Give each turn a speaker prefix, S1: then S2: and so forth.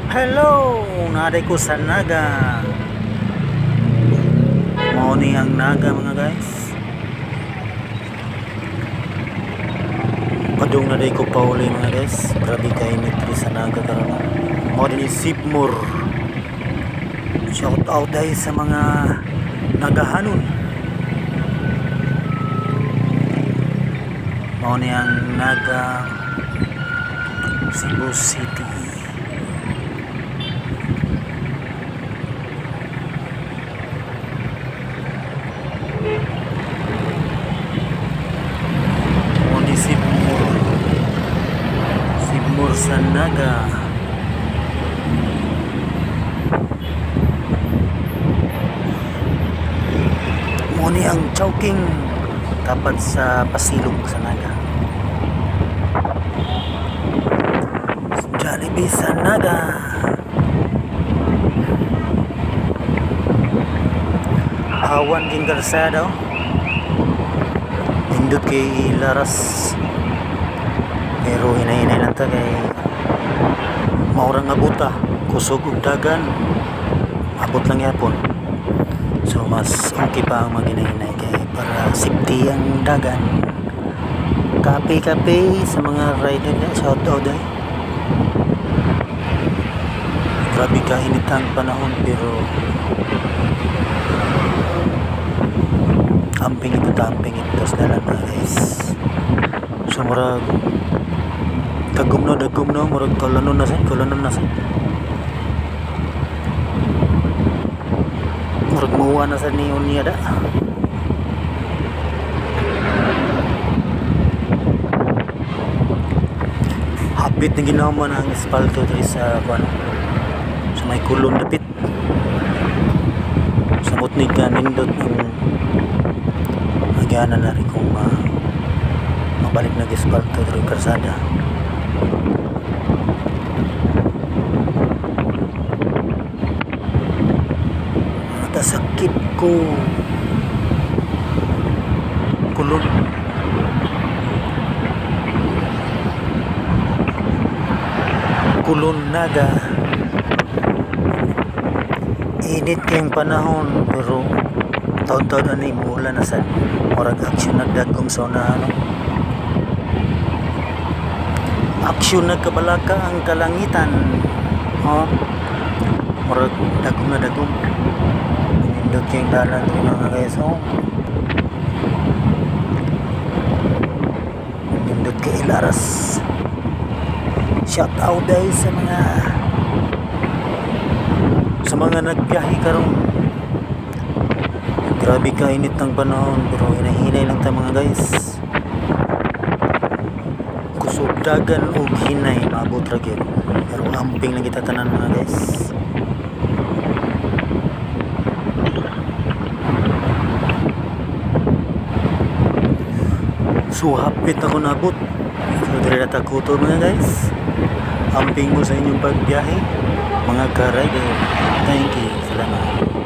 S1: Hello! Naday ko sa Naga. Morning ang Naga mga guys. Padung naday ko pa uli mga guys. Grabe kayo nitri sa Naga karon. Morning is Sipmur. Shout out dahil sa mga nagahanon. Morning ang Naga, Cebu City. Sipmur sa Naga. Muni ang Chowking tapat sa Pasilong sa Naga. Jollibee sa Naga. Awan king kalsada. Indot kay Laras. Pero hinay-hinay lang ta kay maurang abuta, kusog ug dagan. Abot lang yapon. So mas okay pa ang maghinay-hinay kay para safety ang dagan. Kape-kape sa mga rider na shout out ay. Grabe ka init ang panahon pero amping ito sa dalan mga guys. So murag dagumno murag kalanon na sa murag mauwa na sa neon niya da. Hapit na ginawa na ang espalto dito sa may kulon dapit sa mutnig ka nindot ng agana na rin kung mabalik na espalto dito karsada. Sakit ko kulon Naga. Init kayong panahon pero taon-taon ani mula na sa murag aksyon nagdagom sa una aksyon nagkabalaka ang kalangitan murag dagom indot kayong dalan rin mga guys indot kay Laras. Shout out dahil sa mga nagbiyahe karon. Grabe ka init ng panahon pero hinay-hinay lang ta mga guys. Kusog dagan o hinay maabot ra gyud pero amping lang kita tanan mga guys. So hapit ako nabot. So dire na takuto mga guys. Amping mo sa inyong pagbiyahe mga ka-rider. Thank you. Salamat.